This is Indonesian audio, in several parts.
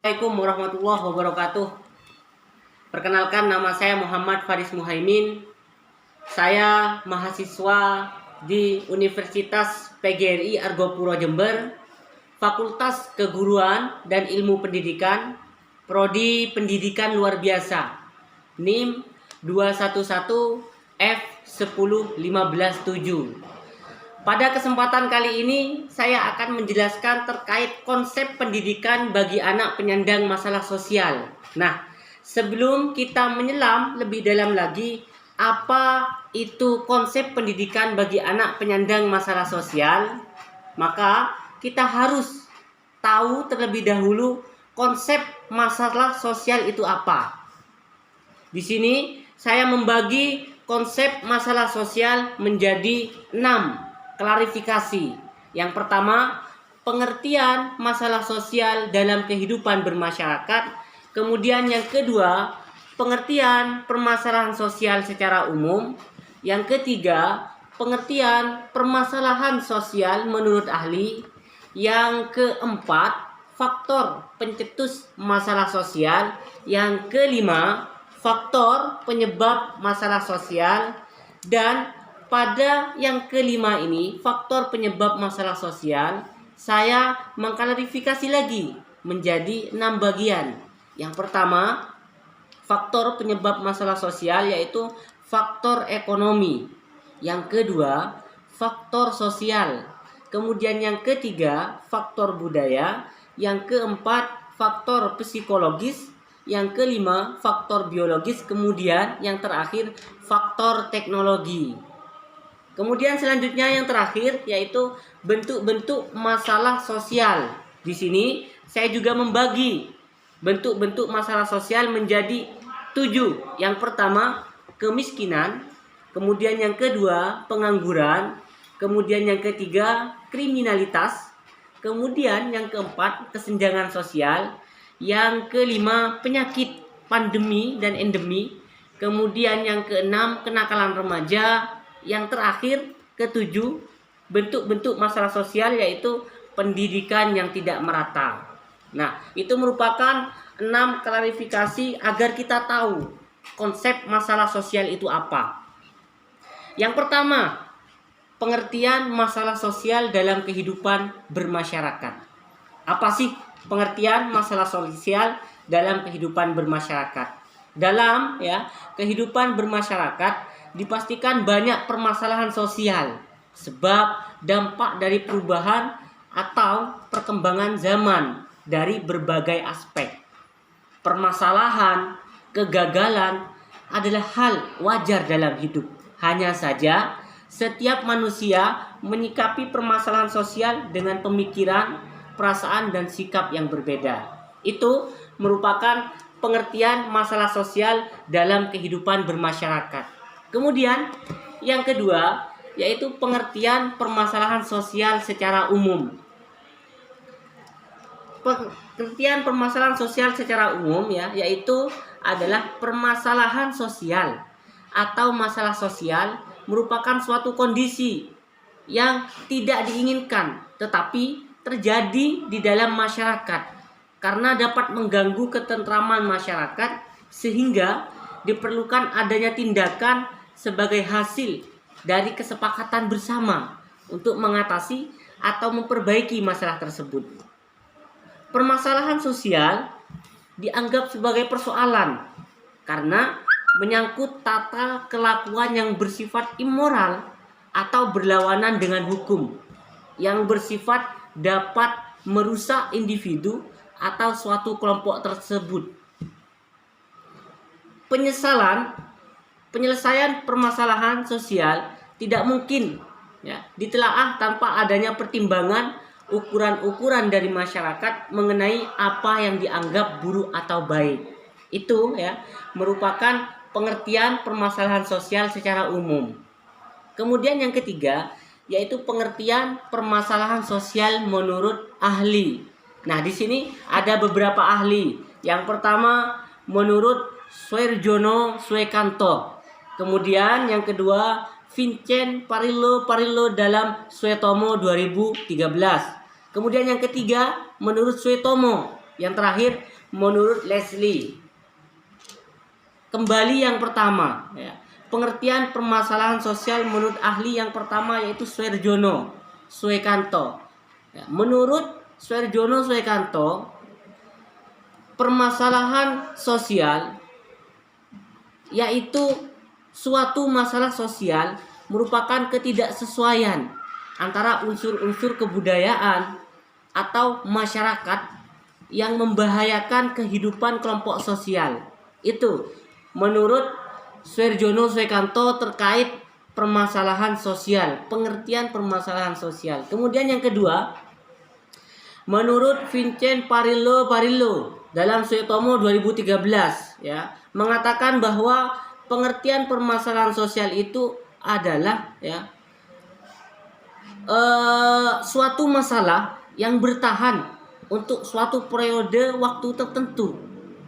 Assalamualaikum warahmatullahi wabarakatuh. Perkenalkan, nama saya Muhammad Faris Muhaimin. Saya mahasiswa di Universitas PGRI Argopuro Jember, Fakultas Keguruan dan Ilmu Pendidikan, Prodi Pendidikan Luar Biasa, NIM 211F1015157. Pada kesempatan kali ini saya akan menjelaskan terkait konsep pendidikan bagi anak penyandang masalah sosial. Nah, sebelum kita menyelam lebih dalam lagi, apa itu konsep pendidikan bagi anak penyandang masalah sosial? Maka kita harus tahu terlebih dahulu konsep masalah sosial itu apa. Di sini saya membagi konsep masalah sosial menjadi 6 klarifikasi. Yang pertama, pengertian masalah sosial dalam kehidupan bermasyarakat. Kemudian yang kedua, pengertian permasalahan sosial secara umum. Yang ketiga, pengertian permasalahan sosial menurut ahli. Yang keempat, faktor pencetus masalah sosial. Yang kelima, faktor penyebab masalah sosial. Dan pada yang kelima ini, faktor penyebab masalah sosial, saya mengklarifikasi lagi menjadi 6 bagian. Yang pertama, faktor penyebab masalah sosial yaitu faktor ekonomi. Yang kedua, faktor sosial. Kemudian yang ketiga, faktor budaya. Yang keempat, faktor psikologis. Yang kelima, faktor biologis. Kemudian yang terakhir, faktor teknologi. Kemudian selanjutnya yang terakhir yaitu bentuk-bentuk masalah sosial. Di sini saya juga membagi bentuk-bentuk masalah sosial menjadi 7. Yang pertama, kemiskinan. Kemudian yang kedua, pengangguran. Kemudian yang ketiga, kriminalitas. Kemudian yang keempat, kesenjangan sosial. Yang kelima, penyakit, pandemi dan endemi. Kemudian yang keenam, kenakalan remaja. Yang terakhir, ketujuh, bentuk-bentuk masalah sosial yaitu pendidikan yang tidak merata. Nah, itu merupakan 6 klarifikasi agar kita tahu konsep masalah sosial itu apa. Yang pertama, pengertian masalah sosial dalam kehidupan bermasyarakat. Apa sih pengertian masalah sosial dalam kehidupan bermasyarakat? Dalam kehidupan bermasyarakat dipastikan banyak permasalahan sosial sebab dampak dari perubahan atau perkembangan zaman dari berbagai aspek. Permasalahan, kegagalan adalah hal wajar dalam hidup. Hanya saja setiap manusia menyikapi permasalahan sosial dengan pemikiran, perasaan dan sikap yang berbeda. Itu merupakan pengertian masalah sosial dalam kehidupan bermasyarakat. Kemudian yang kedua yaitu pengertian permasalahan sosial secara umum. Pengertian permasalahan sosial secara umum yaitu adalah permasalahan sosial atau masalah sosial merupakan suatu kondisi yang tidak diinginkan tetapi terjadi di dalam masyarakat karena dapat mengganggu ketentraman masyarakat sehingga diperlukan adanya tindakan sebagai hasil dari kesepakatan bersama untuk mengatasi atau memperbaiki masalah tersebut. Permasalahan sosial dianggap sebagai persoalan karena menyangkut tata kelakuan yang bersifat immoral atau berlawanan dengan hukum, yang bersifat dapat merusak individu atau suatu kelompok tersebut. Penyelesaian permasalahan sosial tidak mungkin ditelaah tanpa adanya pertimbangan ukuran-ukuran dari masyarakat mengenai apa yang dianggap buruk atau baik. Itu merupakan pengertian permasalahan sosial secara umum. Kemudian yang ketiga yaitu pengertian permasalahan sosial menurut ahli. Nah, di sini ada beberapa ahli. Yang pertama menurut Suerjono Suekanto. Kemudian yang kedua Vincent Parillo dalam Suetomo 2013. Kemudian yang ketiga menurut Suetomo Yang terakhir, menurut Leslie. Kembali yang pertama, ya. Pengertian permasalahan sosial menurut ahli yang pertama yaitu Suerjono Suekanto. Ya, menurut Suerjono Suekanto, permasalahan sosial yaitu suatu masalah sosial merupakan ketidaksesuaian antara unsur-unsur kebudayaan atau masyarakat yang membahayakan kehidupan kelompok sosial. Itu menurut Suerjono Suekanto terkait permasalahan sosial, pengertian permasalahan sosial. Kemudian yang kedua, menurut Vincent Parillo dalam Suetomo 2013, ya, mengatakan bahwa pengertian permasalahan sosial itu adalah, ya, suatu masalah yang bertahan untuk suatu periode waktu tertentu,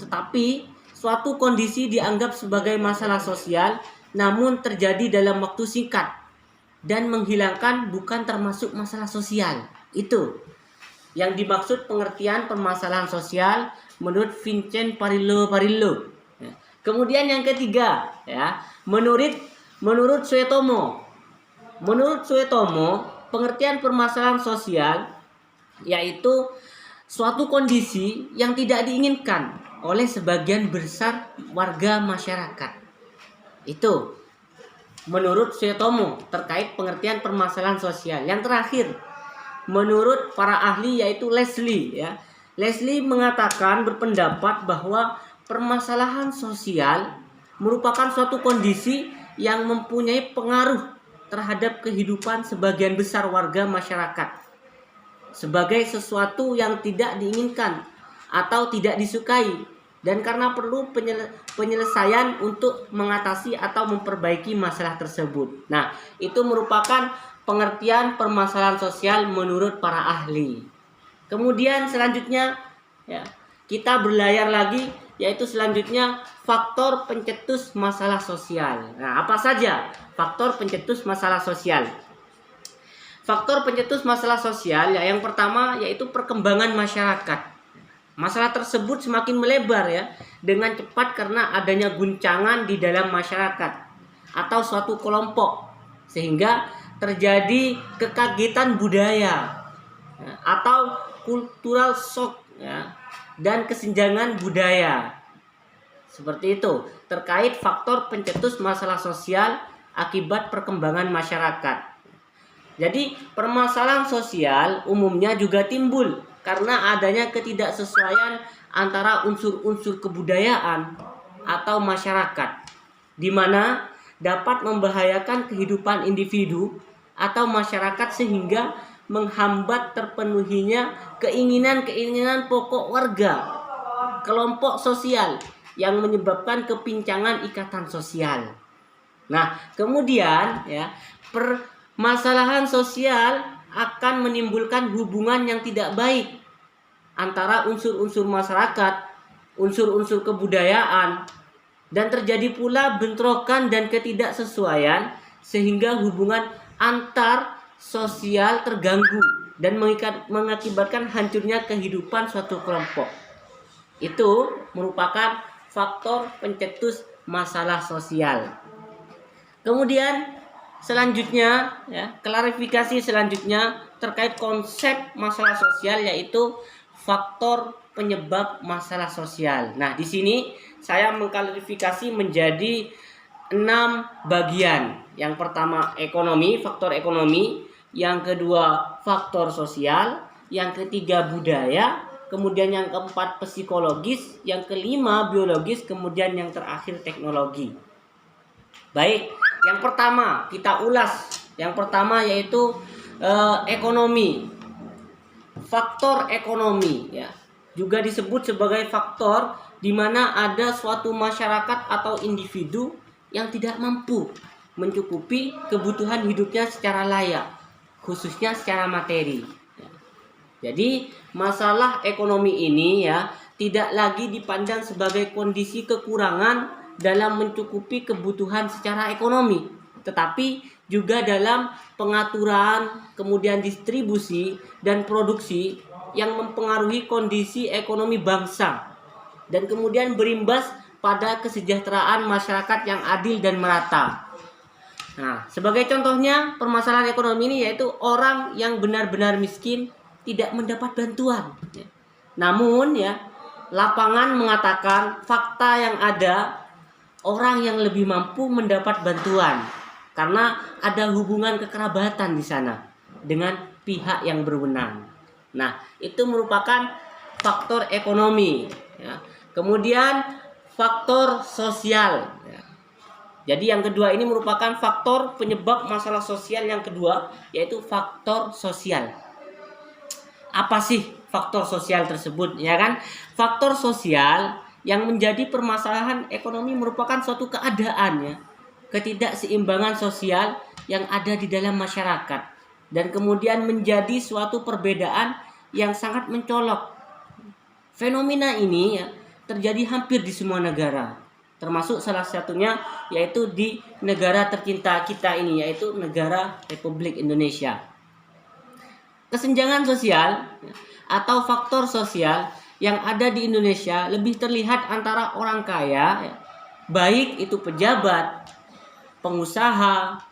tetapi suatu kondisi dianggap sebagai masalah sosial namun terjadi dalam waktu singkat dan menghilangkan bukan termasuk masalah sosial. Itu yang dimaksud pengertian permasalahan sosial menurut Vincent Parillo. Ya. Kemudian yang ketiga, ya, menurut Suetomo. Menurut Suetomo, pengertian permasalahan sosial yaitu suatu kondisi yang tidak diinginkan oleh sebagian besar warga masyarakat. Itu menurut Suetomo terkait pengertian permasalahan sosial. Yang terakhir, menurut para ahli yaitu Leslie, ya. Leslie mengatakan, berpendapat bahwa permasalahan sosial merupakan suatu kondisi yang mempunyai pengaruh terhadap kehidupan sebagian besar warga masyarakat sebagai sesuatu yang tidak diinginkan atau tidak disukai, dan karena perlu penyelesaian untuk mengatasi atau memperbaiki masalah tersebut. Nah, itu merupakan pengertian permasalahan sosial menurut para ahli. Kemudian selanjutnya, ya, kita berlayar lagi, yaitu selanjutnya faktor pencetus masalah sosial. Nah, apa saja faktor pencetus masalah sosial? Faktor pencetus masalah sosial, ya, yang pertama yaitu perkembangan masyarakat. Masalah tersebut semakin melebar, ya, dengan cepat karena adanya guncangan di dalam masyarakat atau suatu kelompok, sehingga terjadi kekagetan budaya, ya, atau cultural shock, ya, dan kesenjangan budaya. Seperti itu terkait faktor pencetus masalah sosial akibat perkembangan masyarakat. Jadi permasalahan sosial umumnya juga timbul karena adanya ketidaksesuaian antara unsur-unsur kebudayaan atau masyarakat, di mana dapat membahayakan kehidupan individu atau masyarakat sehingga menghambat terpenuhinya keinginan-keinginan pokok warga, kelompok sosial, yang menyebabkan kepincangan ikatan sosial. Nah, kemudian, ya, permasalahan sosial akan menimbulkan hubungan yang tidak baik antara unsur-unsur masyarakat, unsur-unsur kebudayaan, dan terjadi pula bentrokan dan ketidaksesuaian sehingga hubungan antar sosial terganggu dan mengakibatkan hancurnya kehidupan suatu kelompok. Itu merupakan faktor pencetus masalah sosial. Kemudian selanjutnya, ya, klarifikasi selanjutnya terkait konsep masalah sosial yaitu faktor penyebab masalah sosial. Nah, di sini saya mengklarifikasi menjadi 6 bagian. Yang pertama ekonomi, faktor ekonomi, yang kedua faktor sosial, yang ketiga budaya, kemudian yang keempat psikologis, yang kelima biologis, kemudian yang terakhir teknologi. Baik, yang pertama kita ulas. Yang pertama yaitu ekonomi. Faktor ekonomi, ya, juga disebut sebagai faktor di mana ada suatu masyarakat atau individu yang tidak mampu mencukupi kebutuhan hidupnya secara layak, khususnya secara materi. Jadi masalah ekonomi ini, ya, tidak lagi dipandang sebagai kondisi kekurangan dalam mencukupi kebutuhan secara ekonomi, tetapi juga dalam pengaturan, kemudian distribusi dan produksi yang mempengaruhi kondisi ekonomi bangsa dan kemudian berimbas pada kesejahteraan masyarakat yang adil dan merata. Nah, sebagai contohnya permasalahan ekonomi ini yaitu orang yang benar-benar miskin tidak mendapat bantuan. Namun ya, lapangan mengatakan fakta yang ada orang yang lebih mampu mendapat bantuan karena ada hubungan kekerabatan di sana dengan pihak yang berwenang. Nah, itu merupakan faktor ekonomi. Ya. Kemudian faktor sosial. Ya. Jadi yang kedua ini merupakan faktor penyebab masalah sosial yang kedua, yaitu faktor sosial. Apa sih faktor sosial tersebut? Ya kan? Faktor sosial yang menjadi permasalahan ekonomi merupakan suatu keadaan ya, ketidakseimbangan sosial yang ada di dalam masyarakat dan kemudian menjadi suatu perbedaan yang sangat mencolok. Fenomena ini ya, terjadi hampir di semua negara, termasuk salah satunya yaitu di negara tercinta kita ini, yaitu negara Republik Indonesia. Kesenjangan sosial atau faktor sosial yang ada di Indonesia lebih terlihat antara orang kaya ya, baik itu pejabat, pengusaha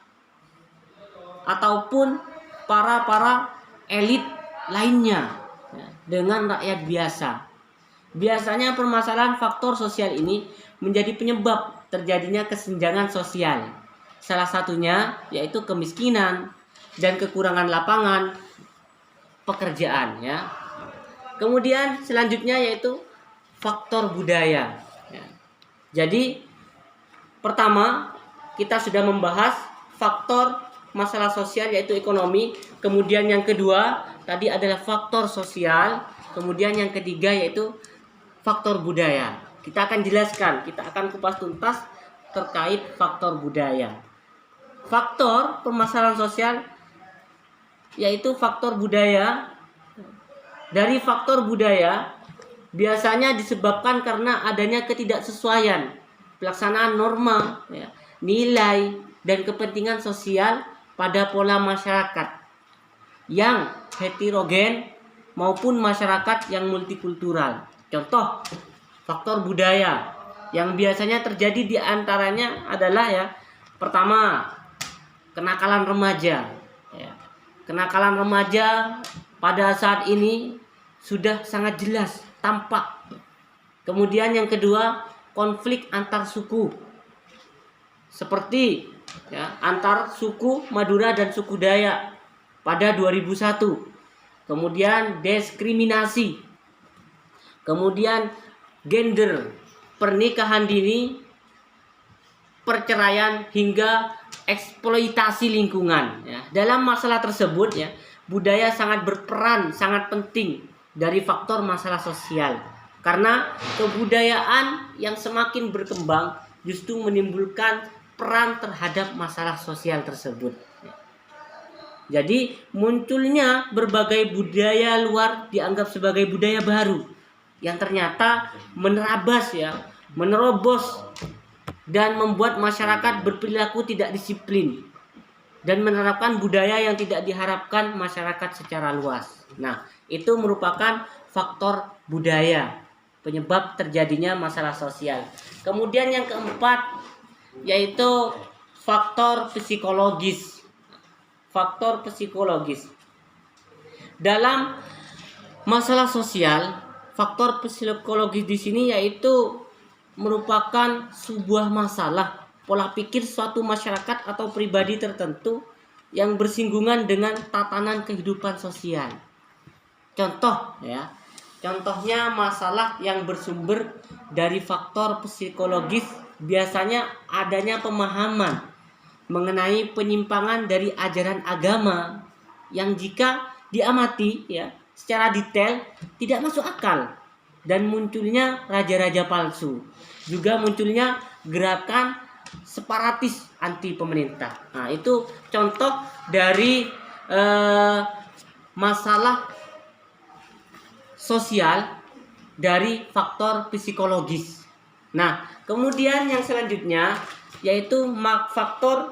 ataupun para elit lainnya ya, dengan rakyat biasa. Biasanya permasalahan faktor sosial ini menjadi penyebab terjadinya kesenjangan sosial. Salah satunya yaitu kemiskinan dan kekurangan lapangan pekerjaan ya. Kemudian selanjutnya yaitu faktor budaya ya. Jadi pertama kita sudah membahas faktor masalah sosial yaitu ekonomi. Kemudian yang kedua tadi adalah faktor sosial. Kemudian yang ketiga yaitu faktor budaya. Kita akan jelaskan, kita akan kupas tuntas terkait faktor budaya. Faktor permasalahan sosial yaitu faktor budaya. Dari faktor budaya biasanya disebabkan karena adanya ketidaksesuaian pelaksanaan norma ya, nilai dan kepentingan sosial pada pola masyarakat yang heterogen maupun masyarakat yang multikultural. Contoh faktor budaya yang biasanya terjadi di antaranya adalah ya, pertama kenakalan remaja ya. Kenakalan remaja pada saat ini sudah sangat jelas tampak. Kemudian yang kedua konflik antar suku seperti ya, antar suku Madura dan suku Dayak pada 2001. Kemudian diskriminasi, kemudian gender, pernikahan dini, perceraian hingga eksploitasi lingkungan ya. Dalam masalah tersebut ya, budaya sangat berperan, sangat penting dari faktor masalah sosial. Karena kebudayaan yang semakin berkembang justru menimbulkan peran terhadap masalah sosial tersebut. Jadi munculnya berbagai budaya luar dianggap sebagai budaya baru yang ternyata menerabas ya, menerobos dan membuat masyarakat berperilaku tidak disiplin dan menerapkan budaya yang tidak diharapkan masyarakat secara luas. Nah, itu merupakan faktor budaya penyebab terjadinya masalah sosial. Kemudian yang keempat yaitu faktor psikologis. Faktor psikologis. Dalam masalah sosial, faktor psikologis di sini yaitu merupakan sebuah masalah pola pikir suatu masyarakat atau pribadi tertentu yang bersinggungan dengan tatanan kehidupan sosial. Contoh ya, contohnya masalah yang bersumber dari faktor psikologis biasanya adanya pemahaman mengenai penyimpangan dari ajaran agama yang jika diamati ya secara detail tidak masuk akal dan munculnya raja-raja palsu. Juga munculnya gerakan separatis anti pemerintah. Nah, itu contoh dari masalah sosial dari faktor psikologis. Nah, kemudian yang selanjutnya yaitu faktor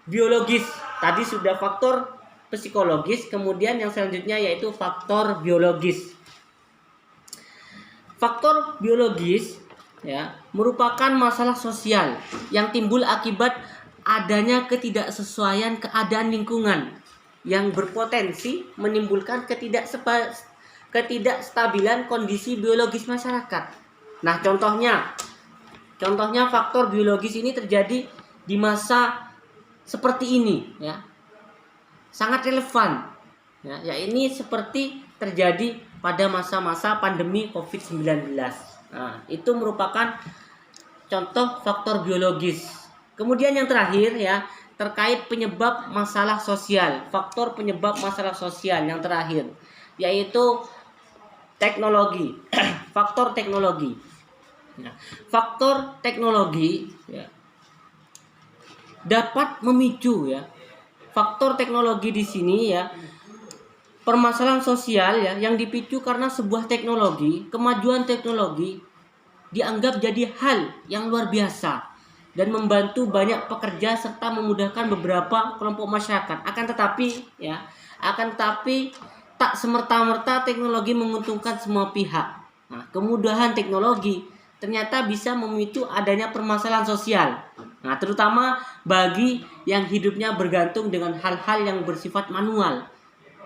biologis. Tadi sudah faktor psikologis, kemudian yang selanjutnya yaitu faktor biologis. Faktor biologis ya merupakan masalah sosial yang timbul akibat adanya ketidaksesuaian keadaan lingkungan yang berpotensi menimbulkan ketidakstabilan kondisi biologis masyarakat. Nah, contohnya faktor biologis ini terjadi di masa seperti ini ya. Sangat relevan. Ya ini seperti terjadi pada masa-masa pandemi COVID-19. Nah, itu merupakan contoh faktor biologis. Kemudian yang terakhir ya, terkait penyebab masalah sosial. Faktor penyebab masalah sosial yang terakhir yaitu teknologi. Faktor teknologi. Nah, faktor teknologi ya, dapat memicu ya. Faktor teknologi di sini ya, permasalahan sosial ya yang dipicu karena sebuah teknologi, kemajuan teknologi dianggap jadi hal yang luar biasa dan membantu banyak pekerja serta memudahkan beberapa kelompok masyarakat. Akan tetapi tak semerta-merta teknologi menguntungkan semua pihak. Nah, kemudahan teknologi ternyata bisa memicu adanya permasalahan sosial. Nah, terutama bagi yang hidupnya bergantung dengan hal-hal yang bersifat manual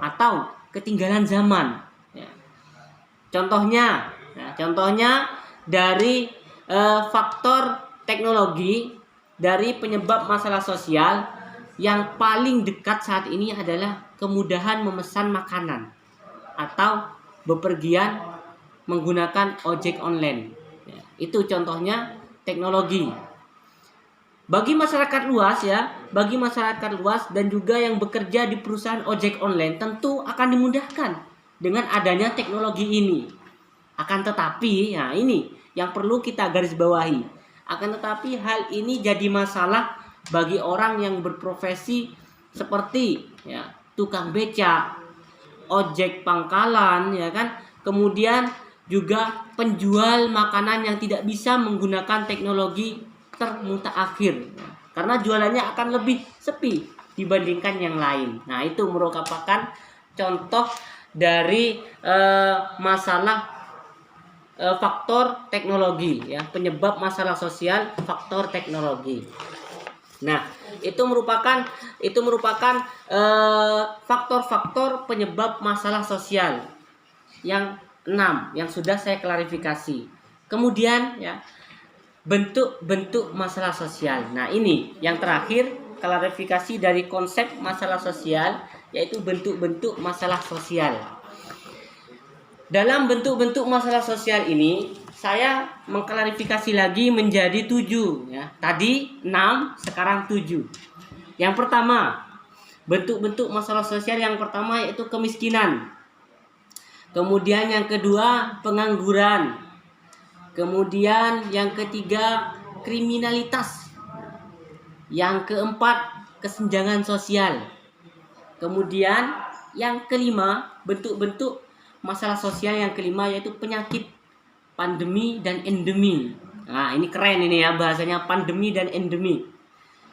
atau ketinggalan zaman. Ya. Contohnya dari faktor teknologi dari penyebab masalah sosial yang paling dekat saat ini adalah kemudahan memesan makanan atau bepergian menggunakan ojek online. Ya, itu contohnya teknologi. Bagi masyarakat luas dan juga yang bekerja di perusahaan ojek online tentu akan dimudahkan dengan adanya teknologi ini. Akan tetapi, ya ini yang perlu kita garis bawahi. Akan tetapi hal ini jadi masalah bagi orang yang berprofesi seperti ya, tukang becak, ojek pangkalan, ya kan? Kemudian juga penjual makanan yang tidak bisa menggunakan teknologi termutaakhir, karena jualannya akan lebih sepi dibandingkan yang lain. Nah, itu merupakan contoh dari masalah faktor teknologi ya, penyebab masalah sosial faktor teknologi. Nah, itu merupakan faktor-faktor penyebab masalah sosial yang 6 yang sudah saya klarifikasi. Kemudian ya, bentuk-bentuk masalah sosial. Nah, ini yang terakhir klarifikasi dari konsep masalah sosial, yaitu bentuk-bentuk masalah sosial. Dalam bentuk-bentuk masalah sosial ini saya mengklarifikasi lagi menjadi 7 ya. Tadi 6, sekarang 7. Yang pertama, bentuk-bentuk masalah sosial yang pertama yaitu kemiskinan. Kemudian yang kedua, pengangguran. Kemudian yang ketiga, kriminalitas. Yang keempat, kesenjangan sosial. Kemudian yang kelima, bentuk-bentuk masalah sosial yang kelima yaitu penyakit, pandemi dan endemi. Nah, ini keren ini ya bahasanya, pandemi dan endemi.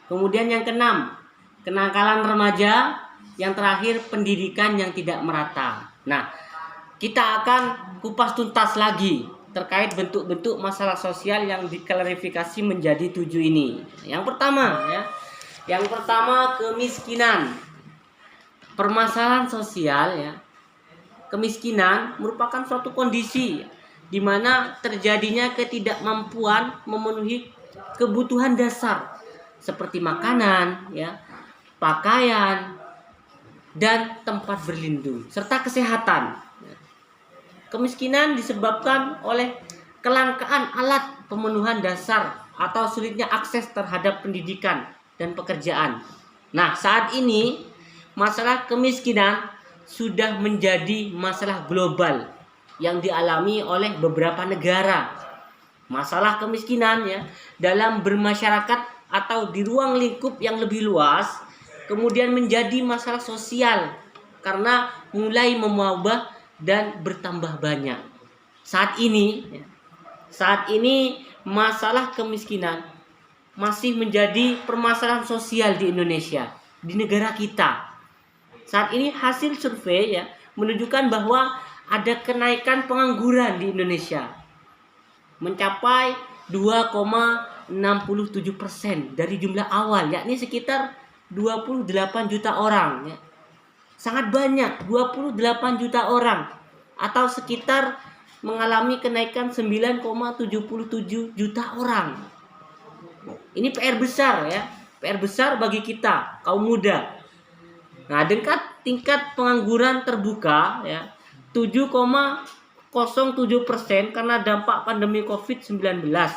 Kemudian yang keenam, kenakalan remaja. Yang terakhir, pendidikan yang tidak merata. Nah, kita akan kupas tuntas lagi terkait bentuk-bentuk masalah sosial yang diklarifikasi menjadi 7 ini. Yang pertama ya. Yang pertama, kemiskinan. Permasalahan sosial ya. Kemiskinan merupakan suatu kondisi di mana terjadinya ketidakmampuan memenuhi kebutuhan dasar seperti makanan ya, pakaian dan tempat berlindung serta kesehatan. Kemiskinan disebabkan oleh kelangkaan alat pemenuhan dasar atau sulitnya akses terhadap pendidikan dan pekerjaan. Nah, saat ini masalah kemiskinan sudah menjadi masalah global yang dialami oleh beberapa negara. Masalah kemiskinan ya dalam bermasyarakat atau di ruang lingkup yang lebih luas kemudian menjadi masalah sosial karena mulai mewabah dan bertambah banyak. Saat ini masalah kemiskinan masih menjadi permasalahan sosial di Indonesia, di negara kita. Saat ini hasil survei ya menunjukkan bahwa ada kenaikan pengangguran di Indonesia mencapai 2,67% dari jumlah awal, yakni sekitar 28 juta orang ya. Sangat banyak, 28 juta orang atau sekitar mengalami kenaikan 9,77 juta orang. Ini PR besar ya, PR besar bagi kita kaum muda. Nah, dengan tingkat pengangguran terbuka ya 7,07% karena dampak pandemi COVID-19. Nah,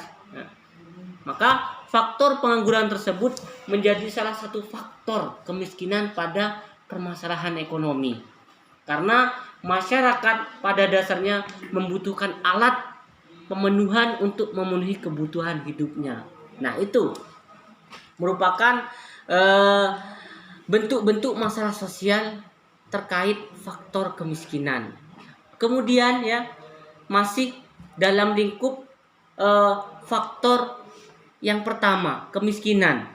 maka faktor pengangguran tersebut menjadi salah satu faktor kemiskinan pada permasalahan ekonomi. Karena masyarakat pada dasarnya membutuhkan alat pemenuhan untuk memenuhi kebutuhan hidupnya. Nah, itu merupakan bentuk-bentuk masalah sosial terkait faktor kemiskinan. Kemudian ya masih dalam lingkup faktor yang pertama, kemiskinan.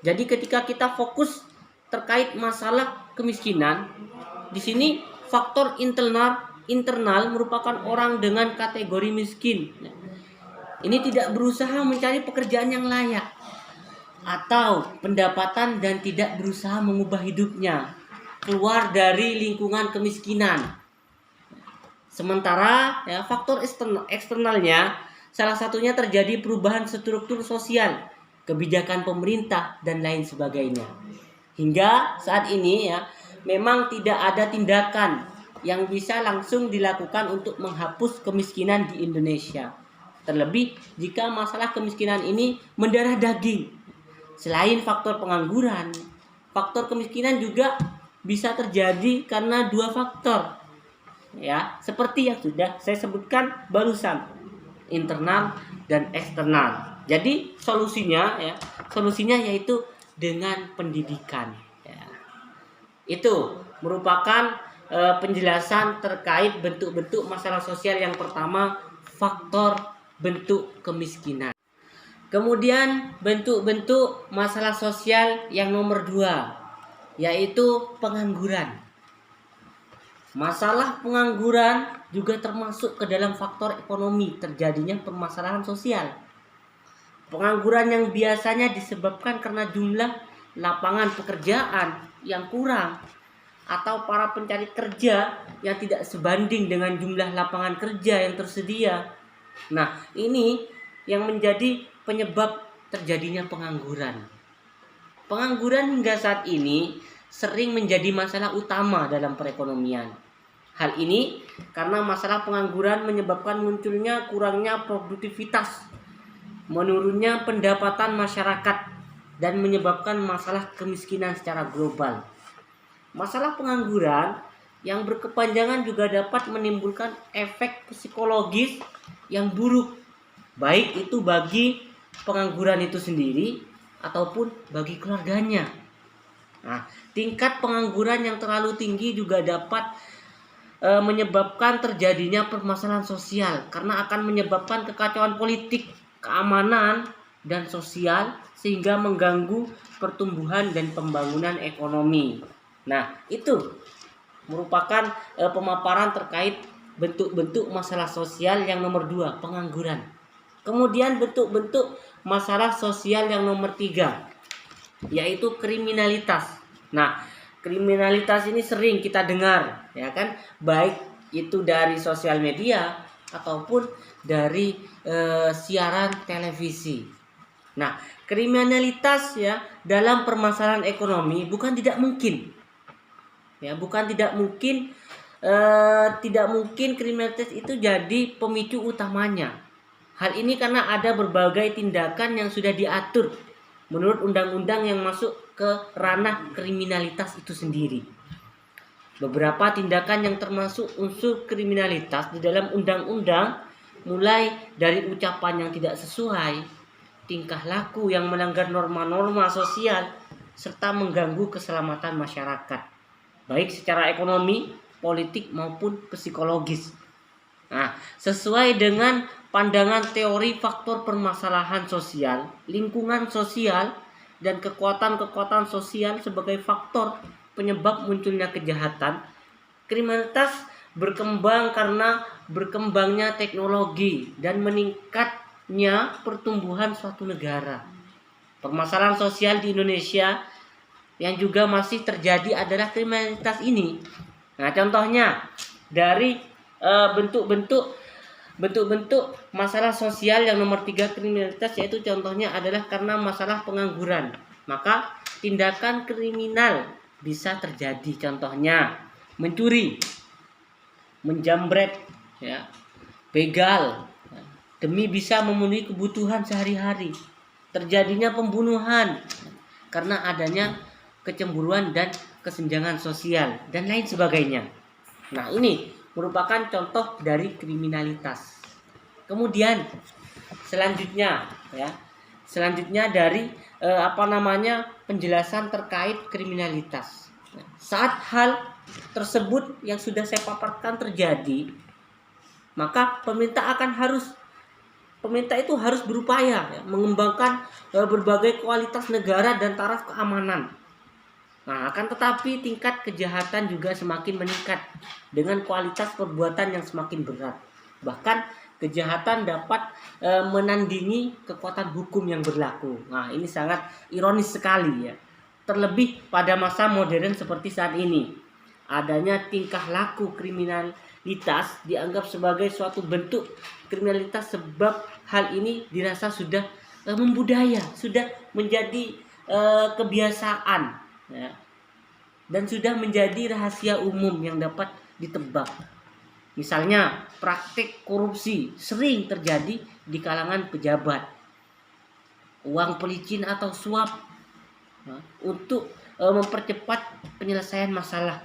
Jadi ketika kita fokus terkait masalah kemiskinan, di sini faktor internal merupakan orang dengan kategori miskin. Ini tidak berusaha mencari pekerjaan yang layak atau pendapatan dan tidak berusaha mengubah hidupnya keluar dari lingkungan kemiskinan. Sementara ya, faktor eksternalnya salah satunya terjadi perubahan struktur sosial, kebijakan pemerintah dan lain sebagainya. Hingga saat ini ya memang tidak ada tindakan yang bisa langsung dilakukan untuk menghapus kemiskinan di Indonesia. Terlebih jika masalah kemiskinan ini mendarah daging. Selain faktor pengangguran, faktor kemiskinan juga bisa terjadi karena dua faktor. Ya, seperti yang sudah saya sebutkan barusan, internal dan eksternal. Jadi solusinya yaitu dengan pendidikan. Ya. Itu merupakan penjelasan terkait bentuk-bentuk masalah sosial yang pertama, faktor bentuk kemiskinan. Kemudian bentuk-bentuk masalah sosial yang nomor 2 yaitu pengangguran. Masalah pengangguran juga termasuk ke dalam faktor ekonomi terjadinya permasalahan sosial. Pengangguran yang biasanya disebabkan karena jumlah lapangan pekerjaan yang kurang atau para pencari kerja yang tidak sebanding dengan jumlah lapangan kerja yang tersedia. Nah, ini yang menjadi penyebab terjadinya pengangguran. Pengangguran hingga saat ini sering menjadi masalah utama dalam perekonomian. Hal ini karena masalah pengangguran menyebabkan munculnya kurangnya produktivitas, menurunnya pendapatan masyarakat, dan menyebabkan masalah kemiskinan secara global. Masalah pengangguran yang berkepanjangan juga dapat menimbulkan efek psikologis yang buruk, baik itu bagi pengangguran itu sendiri ataupun bagi keluarganya. Nah, tingkat pengangguran yang terlalu tinggi juga dapat menyebabkan terjadinya permasalahan sosial karena akan menyebabkan kekacauan politik, keamanan, dan sosial sehingga mengganggu pertumbuhan dan pembangunan ekonomi. Nah, itu merupakan pemaparan terkait bentuk-bentuk masalah sosial yang nomor 2, pengangguran. Kemudian bentuk-bentuk masalah sosial yang nomor 3 yaitu kriminalitas. Nah, kriminalitas ini sering kita dengar, ya kan, baik itu dari sosial media ataupun dari siaran televisi. Nah, kriminalitas ya dalam permasalahan ekonomi bukan tidak mungkin kriminalitas itu jadi pemicu utamanya. Hal ini karena ada berbagai tindakan yang sudah diatur menurut undang-undang yang masuk ke ranah kriminalitas itu sendiri. Beberapa tindakan yang termasuk unsur kriminalitas di dalam undang-undang mulai dari ucapan yang tidak sesuai, tingkah laku yang melanggar norma-norma sosial, serta mengganggu keselamatan masyarakat, baik secara ekonomi, politik maupun psikologis. Nah, sesuai dengan pandangan teori faktor permasalahan sosial, lingkungan sosial dan kekuatan-kekuatan sosial sebagai faktor penyebab munculnya kejahatan. Kriminalitas berkembang karena berkembangnya teknologi dan meningkatnya pertumbuhan suatu negara. Permasalahan sosial di Indonesia yang juga masih terjadi adalah kriminalitas ini. Nah, contohnya dari bentuk-bentuk masalah sosial yang nomor 3 kriminalitas, yaitu contohnya adalah karena masalah pengangguran. Maka tindakan kriminal bisa terjadi, contohnya mencuri, menjamret, ya, begal, demi bisa memenuhi kebutuhan sehari-hari. Terjadinya pembunuhan karena adanya kecemburuan dan kesenjangan sosial dan lain sebagainya. Nah, ini merupakan contoh dari kriminalitas. Kemudian selanjutnya dari penjelasan terkait kriminalitas. Saat hal tersebut yang sudah saya paparkan terjadi, maka pemerintah itu harus berupaya, mengembangkan berbagai kualitas negara dan taraf keamanan. Nah, akan tetapi tingkat kejahatan juga semakin meningkat dengan kualitas perbuatan yang semakin berat. Bahkan kejahatan dapat menandingi kekuatan hukum yang berlaku. Nah, ini sangat ironis sekali, ya. Terlebih pada masa modern seperti saat ini. Adanya tingkah laku kriminalitas dianggap sebagai suatu bentuk kriminalitas, sebab hal ini dirasa sudah membudaya, sudah menjadi kebiasaan, ya, dan sudah menjadi rahasia umum yang dapat ditebak. Misalnya praktik korupsi sering terjadi di kalangan pejabat, uang pelicin atau suap, untuk mempercepat penyelesaian masalah,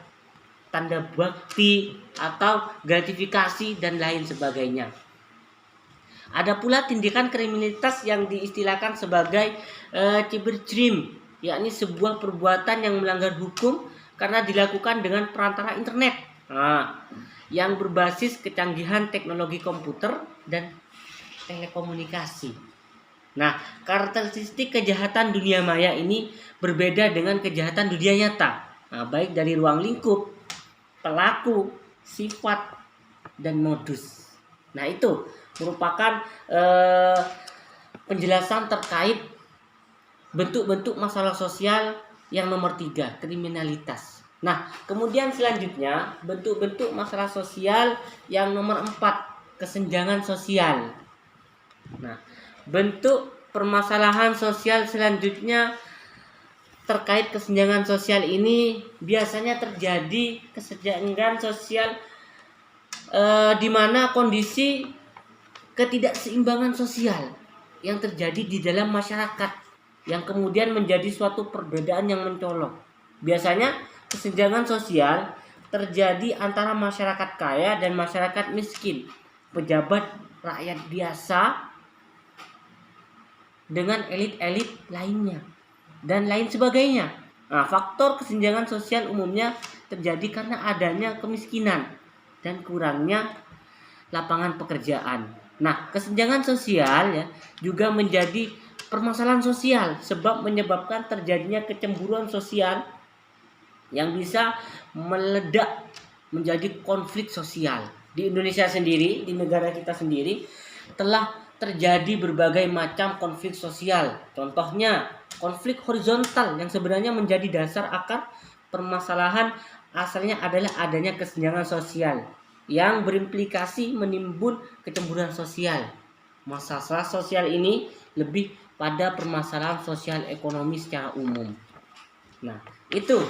tanda bakti atau gratifikasi dan lain sebagainya. Ada pula tindakan kriminalitas yang diistilahkan sebagai cybercrime, yakni sebuah perbuatan yang melanggar hukum karena dilakukan dengan perantara internet, yang berbasis kecanggihan teknologi komputer dan telekomunikasi. Nah, karakteristik kejahatan dunia maya ini berbeda dengan kejahatan dunia nyata, baik dari ruang lingkup, pelaku, sifat, dan modus. Nah, itu merupakan penjelasan terkait bentuk-bentuk masalah sosial yang nomor 3, kriminalitas. Nah, kemudian selanjutnya bentuk-bentuk masalah sosial yang nomor 4, kesenjangan sosial. Nah, bentuk permasalahan sosial selanjutnya terkait kesenjangan sosial ini biasanya terjadi kesenjangan sosial di mana kondisi ketidakseimbangan sosial yang terjadi di dalam masyarakat yang kemudian menjadi suatu perbedaan yang mencolok. Biasanya kesenjangan sosial terjadi antara masyarakat kaya dan masyarakat miskin, pejabat, rakyat biasa dengan elit-elit lainnya, dan lain sebagainya. Nah, faktor kesenjangan sosial umumnya terjadi karena adanya kemiskinan dan kurangnya lapangan pekerjaan. Nah, kesenjangan sosial, ya, juga menjadi permasalahan sosial sebab menyebabkan terjadinya kecemburuan sosial yang bisa meledak menjadi konflik sosial. Di Indonesia sendiri, di negara kita sendiri, telah terjadi berbagai macam konflik sosial. Contohnya konflik horizontal yang sebenarnya menjadi dasar akar permasalahan asalnya adalah adanya kesenjangan sosial yang berimplikasi menimbun kecemburuan sosial. Masalah sosial ini lebih pada permasalahan sosial ekonomi secara umum. Nah, itu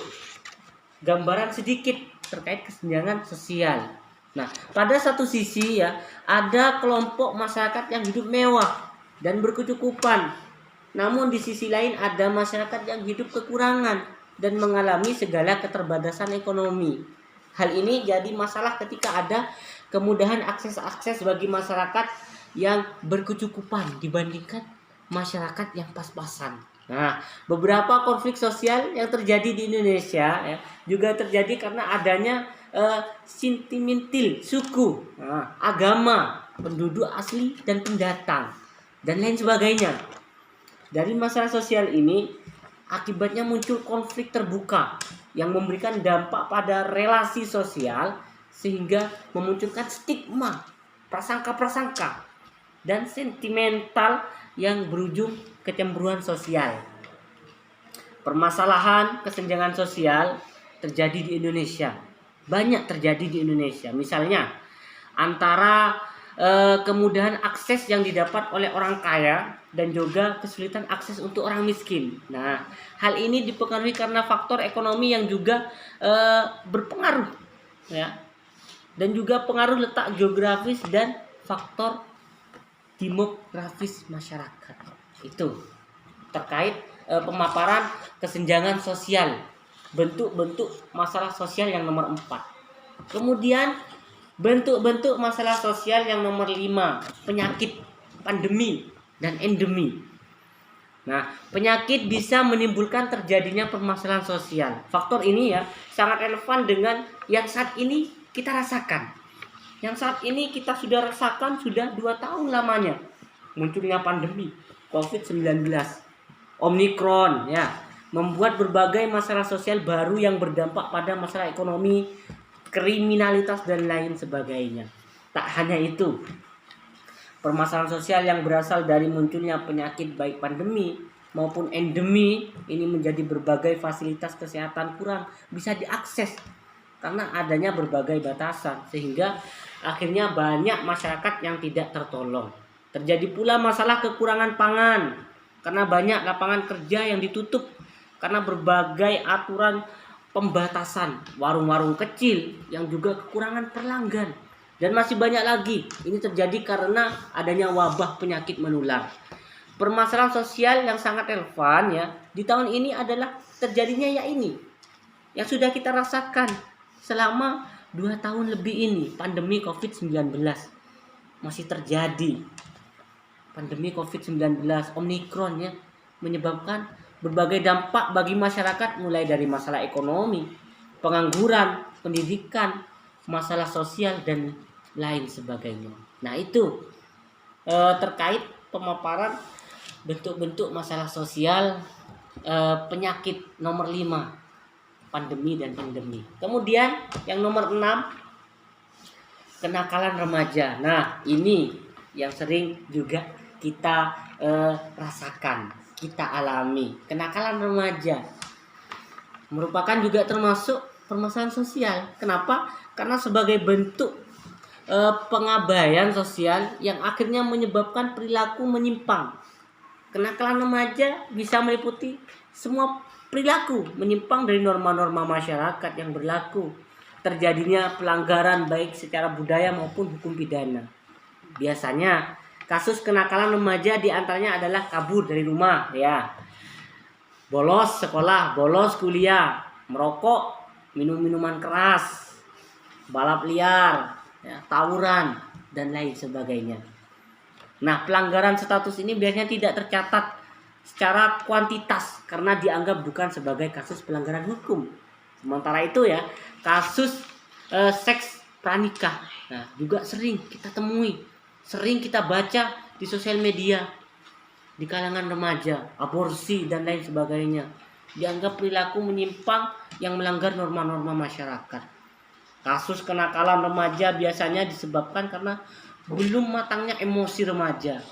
gambaran sedikit terkait kesenjangan sosial. Nah, pada satu sisi, ya, ada kelompok masyarakat yang hidup mewah dan berkecukupan. Namun di sisi lain ada masyarakat yang hidup kekurangan dan mengalami segala keterbatasan ekonomi. Hal ini jadi masalah ketika ada kemudahan akses bagi masyarakat yang berkecukupan dibandingkan masyarakat yang pas-pasan. Nah, beberapa konflik sosial yang terjadi di Indonesia, ya, juga terjadi karena adanya sentimental suku, agama, penduduk asli dan pendatang, dan lain sebagainya. Dari masalah sosial ini Akibatnya muncul konflik terbuka yang memberikan dampak pada relasi sosial sehingga memunculkan stigma, prasangka-prasangka, dan sentimental yang berujung kecemburuan sosial. Permasalahan kesenjangan sosial terjadi di Indonesia. Banyak terjadi di Indonesia. Misalnya antara kemudahan akses yang didapat oleh orang kaya dan juga kesulitan akses untuk orang miskin. Nah, hal ini dipengaruhi karena faktor ekonomi yang juga berpengaruh, ya, dan juga pengaruh letak geografis dan faktor demografis masyarakat. Itu terkait pemaparan kesenjangan sosial, bentuk-bentuk masalah sosial yang nomor 4. Kemudian bentuk-bentuk masalah sosial yang nomor 5, penyakit, pandemi, dan endemi. Nah, penyakit bisa menimbulkan terjadinya permasalahan sosial. Faktor ini ya sangat relevan dengan yang saat ini kita rasakan. Yang saat ini kita sudah rasakan sudah 2 tahun lamanya munculnya pandemi COVID-19. Omikron ya membuat berbagai masalah sosial baru yang berdampak pada masalah ekonomi, kriminalitas, dan lain sebagainya. Tak hanya itu, permasalahan sosial yang berasal dari munculnya penyakit baik pandemi maupun endemi ini menjadi berbagai fasilitas kesehatan kurang bisa diakses karena adanya berbagai batasan, sehingga akhirnya banyak masyarakat yang tidak tertolong. Terjadi pula masalah kekurangan pangan karena banyak lapangan kerja yang ditutup karena berbagai aturan pembatasan, warung-warung kecil yang juga kekurangan pelanggan, dan masih banyak lagi. Ini terjadi karena adanya wabah penyakit menular. Permasalahan sosial yang sangat relevan ya di tahun ini adalah terjadinya ya ini yang sudah kita rasakan selama 2 tahun lebih ini, pandemi COVID-19 masih terjadi. Pandemi COVID-19 Omikron ya menyebabkan berbagai dampak bagi masyarakat, mulai dari masalah ekonomi, pengangguran, pendidikan, masalah sosial, dan lain sebagainya. Nah, itu terkait pemaparan bentuk-bentuk masalah sosial penyakit nomor 5, pandemi dan endemi. Kemudian yang nomor 6, kenakalan remaja. Nah, ini yang sering juga kita rasakan, kita alami. Kenakalan remaja merupakan juga termasuk permasalahan sosial. Kenapa? Karena sebagai bentuk pengabaian sosial yang akhirnya menyebabkan perilaku menyimpang. Kenakalan remaja bisa meliputi semua perilaku menyimpang dari norma-norma masyarakat yang berlaku. Terjadinya pelanggaran baik secara budaya maupun hukum pidana. Biasanya kasus kenakalan remaja diantaranya adalah kabur dari rumah, ya, bolos sekolah, bolos kuliah, merokok, minum minuman keras, balap liar, ya, tawuran, dan lain sebagainya. Nah, pelanggaran status ini biasanya tidak tercatat secara kuantitas karena dianggap bukan sebagai kasus pelanggaran hukum. Sementara itu ya, kasus seks pranikah, nah, juga sering kita temui, sering kita baca di sosial media di kalangan remaja, aborsi dan lain sebagainya. Dianggap perilaku menyimpang yang melanggar norma-norma masyarakat. Kasus kenakalan remaja biasanya disebabkan karena belum matangnya emosi remaja,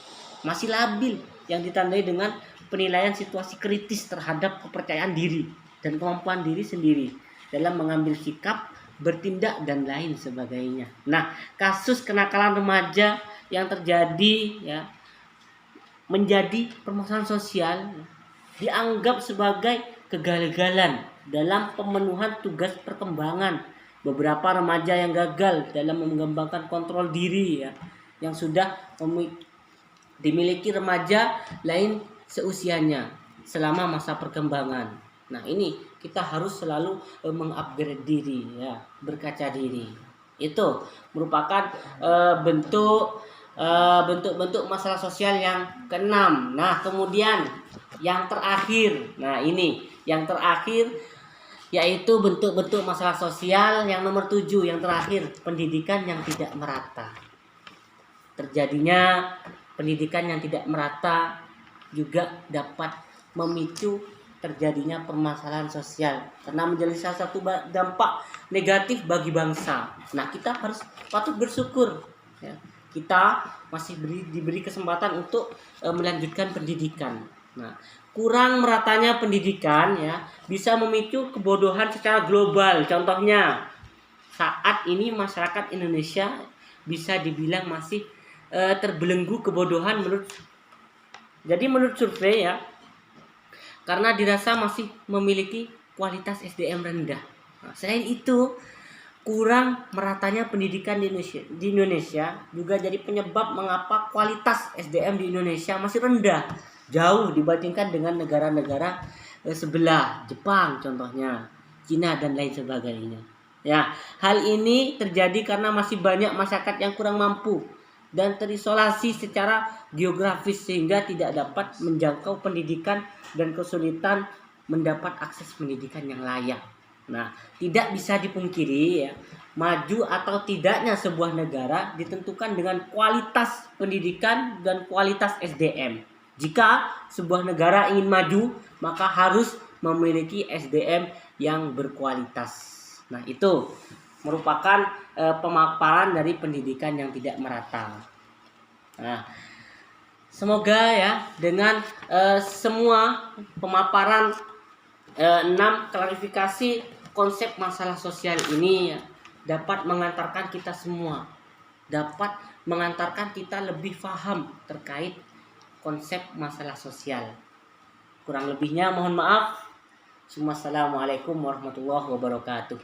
masih labil, yang ditandai dengan penilaian situasi kritis terhadap kepercayaan diri dan kemampuan diri sendiri dalam mengambil sikap, bertindak, dan lain sebagainya. Nah, kasus kenakalan remaja yang terjadi ya menjadi permasalahan sosial dianggap sebagai kegagalan dalam pemenuhan tugas perkembangan. Beberapa remaja yang gagal dalam mengembangkan kontrol diri ya, yang sudah dimiliki remaja lain seusianya selama masa perkembangan. Nah, ini kita harus selalu mengupgrade diri ya, berkaca diri. Itu merupakan bentuk-bentuk masalah sosial yang keenam. Nah, kemudian yang terakhir. Nah, ini yang terakhir yaitu bentuk-bentuk masalah sosial yang nomor 7, yang terakhir, pendidikan yang tidak merata. Terjadinya pendidikan yang tidak merata juga dapat memicu terjadinya permasalahan sosial karena menjadi salah satu dampak negatif bagi bangsa. Nah, kita harus patut bersyukur ya. Kita masih diberi kesempatan untuk melanjutkan pendidikan. Nah, kurang meratanya pendidikan ya bisa memicu kebodohan secara global. Contohnya, saat ini masyarakat Indonesia bisa dibilang masih terbelenggu kebodohan menurut survei ya, karena dirasa masih memiliki kualitas SDM rendah. Nah, selain itu, kurang meratanya pendidikan di Indonesia juga jadi penyebab mengapa kualitas SDM di Indonesia masih rendah, jauh dibandingkan dengan negara-negara sebelah, Jepang contohnya, Cina dan lain sebagainya. Ya, hal ini terjadi karena masih banyak masyarakat yang kurang mampu dan terisolasi secara geografis sehingga tidak dapat menjangkau pendidikan dan kesulitan mendapat akses pendidikan yang layak. Nah, tidak bisa dipungkiri ya, maju atau tidaknya sebuah negara ditentukan dengan kualitas pendidikan dan kualitas SDM. Jika sebuah negara ingin maju, maka harus memiliki SDM yang berkualitas. Nah, itu merupakan pemaparan dari pendidikan yang tidak merata. Nah, semoga ya dengan semua pemaparan 6 klarifikasi konsep masalah sosial ini ya, dapat mengantarkan kita semua, dapat mengantarkan kita lebih paham terkait konsep masalah sosial. Kurang lebihnya mohon maaf. Wassalamualaikum warahmatullahi wabarakatuh.